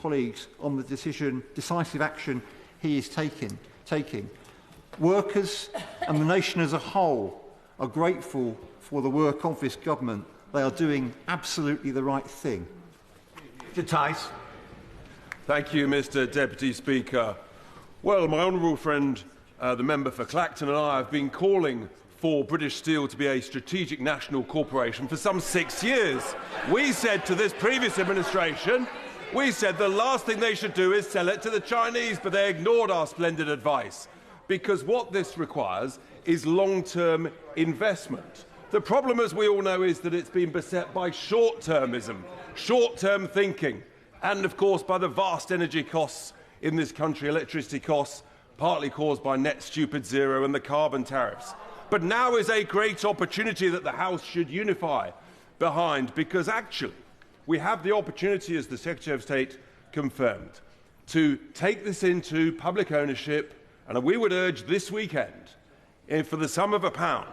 colleagues on the decisive action he is taking. Workers and the nation as a whole are grateful for the work of this government. They are doing absolutely the right thing. Mr. Tice. Thank you, Mr. Deputy Speaker. Well, my honourable friend, the member for Clacton, and I have been calling for British Steel to be a strategic national corporation for some 6 years. We said to this previous administration, we said the last thing they should do is sell it to the Chinese, but they ignored our splendid advice, because what this requires is long-term investment. The problem, as we all know, is that it's been beset by short-termism, short-term thinking, and, of course, by the vast energy costs in this country, electricity costs, partly caused by net stupid zero and the carbon tariffs. But now is a great opportunity that the House should unify behind, because actually we have the opportunity, as the Secretary of State confirmed, to take this into public ownership, and we would urge this weekend, for the sum of £1,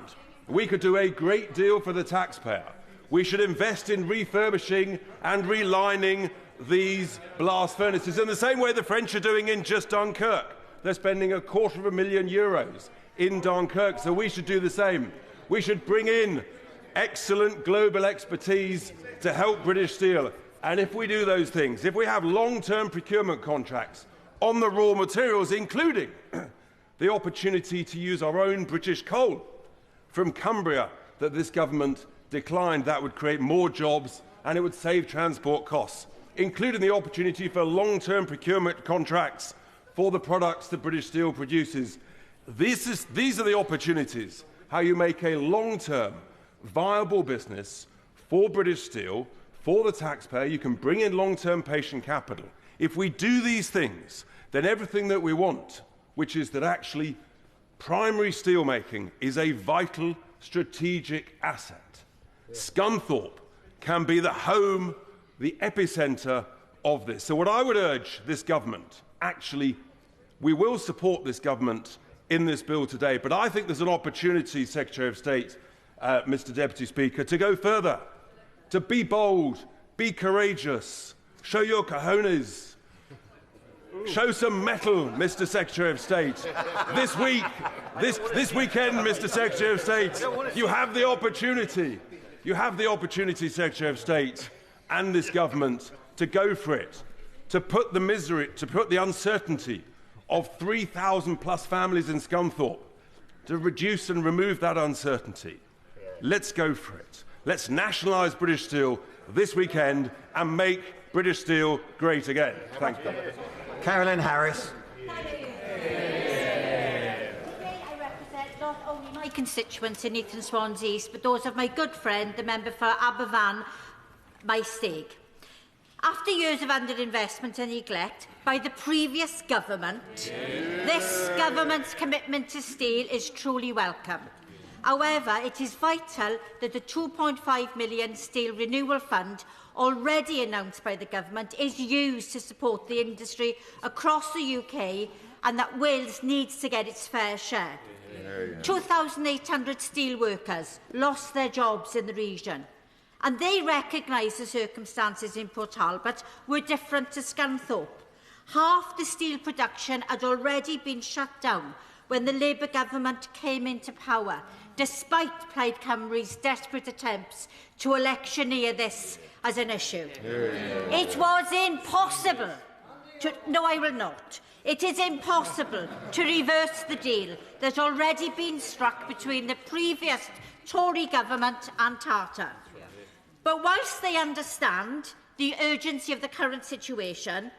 we could do a great deal for the taxpayer. We should invest in refurbishing and relining these blast furnaces in the same way the French are doing in just Dunkirk. They're spending €250,000 in Dunkirk, so we should do the same. We should bring in excellent global expertise to help British Steel. And if we do those things, if we have long-term procurement contracts on the raw materials, including the opportunity to use our own British coal from Cumbria that this government declined, that would create more jobs and it would save transport costs, including the opportunity for long-term procurement contracts for the products that British Steel produces. These are the opportunities, how you make a long-term, viable business for British Steel, for the taxpayer. You can bring in long-term patient capital. If we do these things, then everything that we want, which is that actually primary steelmaking is a vital strategic asset. Scunthorpe can be the home, the epicentre of this. So what I would urge this government, actually, we will support this government in this bill today, but I think there's an opportunity, Secretary of State, Mr. Deputy Speaker, to go further, to be bold, be courageous, show your cojones, show some mettle, Mr. Secretary of State. This weekend, Mr. Secretary of State, you have the opportunity. You have the opportunity, Secretary of State, and this government to go for it, to put the misery, to put the uncertainty of 3,000 plus families in Scunthorpe, to reduce and remove that uncertainty. Let's go for it. Let's nationalise British Steel this weekend and make British Steel great again. Thank you. Carolyn Harris. Today I represent not only my constituents in Eton Swans East, but those of my good friend, the member for Aberfan, Maesteg. After years of underinvestment and neglect by the previous government, this government's commitment to steel is truly welcome. However, it is vital that the £2.5 million Steel Renewal Fund already announced by the government is used to support the industry across the UK, and that Wales needs to get its fair share. 2,800 steel workers lost their jobs in the region, and they recognise the circumstances in Port Talbot were different to Scunthorpe. Half the steel production had already been shut down when the Labour government came into power, despite Plaid Cymru's desperate attempts to electioneer this as an issue. It was impossible to... No, I will not. It is impossible to reverse the deal that had already been struck between the previous Tory government and Tata. But whilst they understand the urgency of the current situation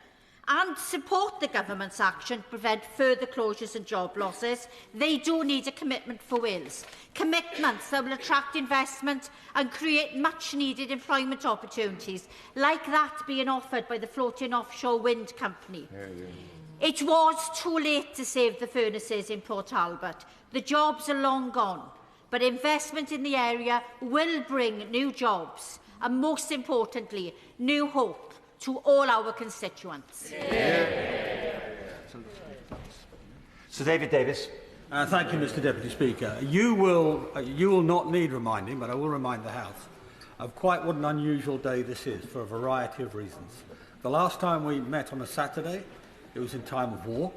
and support the government's action to prevent further closures and job losses, they do need a commitment for Wales. Commitments that will attract investment and create much-needed employment opportunities, like that being offered by the floating offshore wind company. It was too late to save the furnaces in Port Talbot. The jobs are long gone, but investment in the area will bring new jobs and, most importantly, new hope to all our constituents. Sir David Davis. Thank you, Mr. Deputy Speaker. You will not need reminding, but I will remind the House of quite what an unusual day this is for a variety of reasons. The last time we met on a Saturday, it was in time of war.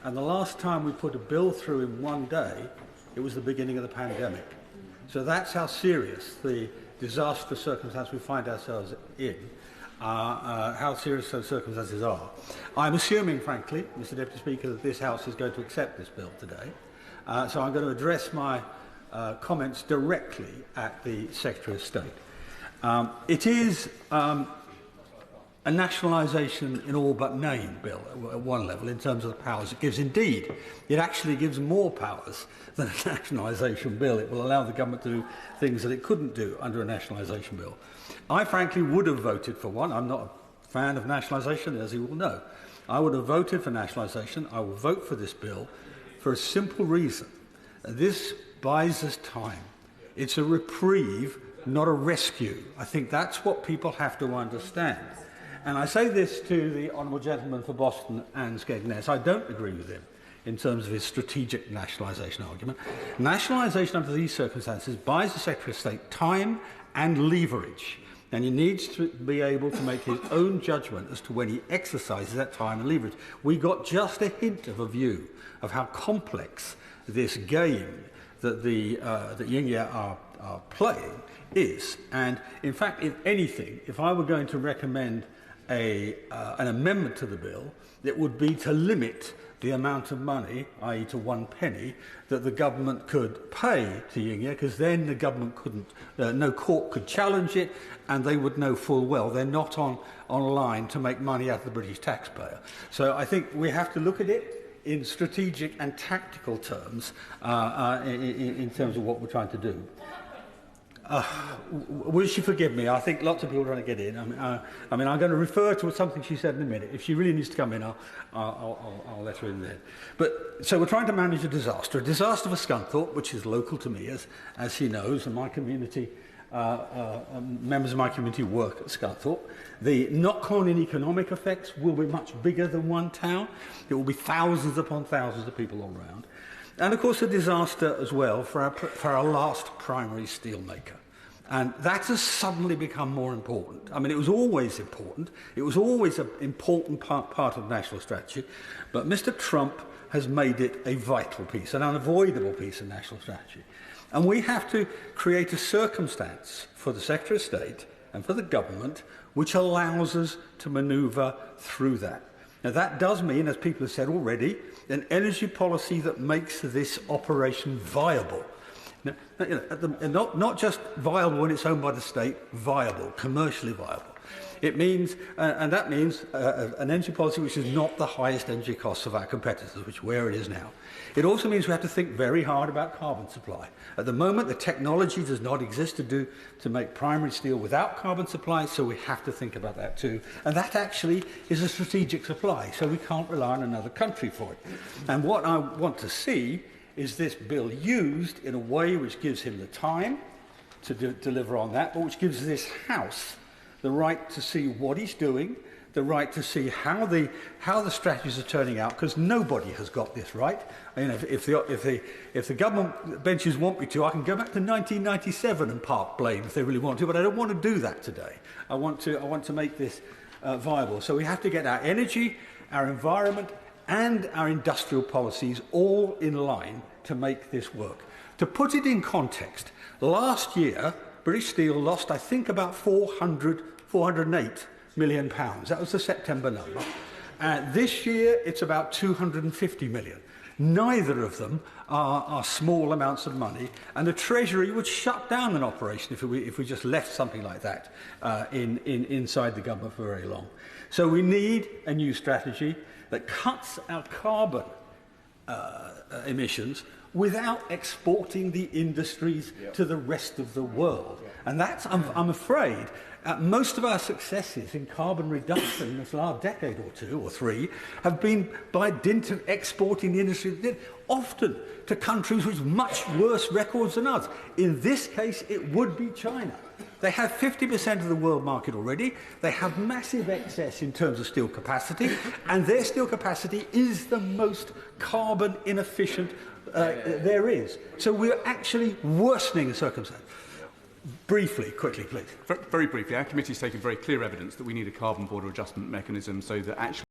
And the last time we put a bill through in one day, it was the beginning of the pandemic. So that's how serious the disastrous circumstance we find ourselves in, how serious those circumstances are. I'm assuming, frankly, Mr Deputy Speaker, that this House is going to accept this bill today. So I'm going to address my comments directly at the Secretary of State. It is a nationalisation in all but name bill at one level in terms of the powers it gives. Indeed, it actually gives more powers than a nationalisation bill. It will allow the government to do things that it couldn't do under a nationalisation bill. I frankly would have voted for one. I'm not a fan of nationalisation, as you all know. I would have voted for nationalisation. I will vote for this bill for a simple reason. This buys us time. It's a reprieve, not a rescue. I think that's what people have to understand. And I say this to the Honourable Gentleman for Boston and Skegness. I don't agree with him in terms of his strategic nationalisation argument. Nationalisation under these circumstances buys the Secretary of State time and leverage. And he needs to be able to make his own judgment as to when he exercises that time and leverage. We got just a hint of a view of how complex this game that that Yingya are playing is. And in fact, if anything, if I were going to recommend an amendment to the bill, it would be to limit the amount of money, i.e. to 1 penny, that the government could pay to Yingya, because then the government couldn't, no court could challenge it, and they would know full well they're not on line to make money out of the British taxpayer. So I think we have to look at it in strategic and tactical terms, in terms of what we're trying to do. Will she forgive me? I think lots of people are trying to get in. I'm going to refer to something she said in a minute. If she really needs to come in, I'll let her in then. But so we're trying to manage a disaster for Scunthorpe, which is local to me, as she knows, and my community, members of my community work at Scunthorpe. The knock-on in economic effects will be much bigger than one town. It will be thousands upon thousands of people all round. And, of course, a disaster as well for our last primary steelmaker. And that has suddenly become more important. I mean, it was always important. It was always an important part of national strategy. But Mr. Trump has made it a vital piece, an unavoidable piece of national strategy. And we have to create a circumstance for the Secretary of State and for the government which allows us to manoeuvre through that. Now, that does mean, as people have said already, an energy policy that makes this operation viable. Now, not just viable when it's owned by the state, viable, commercially viable. It means, and that means an energy policy which is not the highest energy costs of our competitors, which where it is now. It also means we have to think very hard about carbon supply. At the moment, the technology does not exist to make primary steel without carbon supply, so we have to think about that too. And that actually is a strategic supply, so we can't rely on another country for it. And what I want to see is this bill used in a way which gives him the time to deliver on that, but which gives this House the right to see what he's doing, the right to see how the strategies are turning out, because nobody has got this right. I mean, if the government benches want me to, I can go back to 1997 and park blame if they really want to, but I don't want to do that today. I want to make this viable. So we have to get our energy, our environment, and our industrial policies all in line to make this work. To put it in context, last year, British Steel lost, I think, about 408 million pounds. That was the September number. This year, it's about 250 million. Neither of them are small amounts of money, and the Treasury would shut down an operation if we just left something like that inside the government for very long. So we need a new strategy that cuts our carbon emissions without exporting the industries to the rest of the world. And that's, I'm afraid, most of our successes in carbon reduction in this last decade or two or three have been by dint of exporting the industry, often to countries with much worse records than us. In this case, it would be China. They have 50% of the world market already. They have massive excess in terms of steel capacity, and their steel capacity is the most carbon inefficient there is. So we're actually worsening the circumstance. Briefly, quickly, please. Very briefly, our committee has taken very clear evidence that we need a carbon border adjustment mechanism so that actually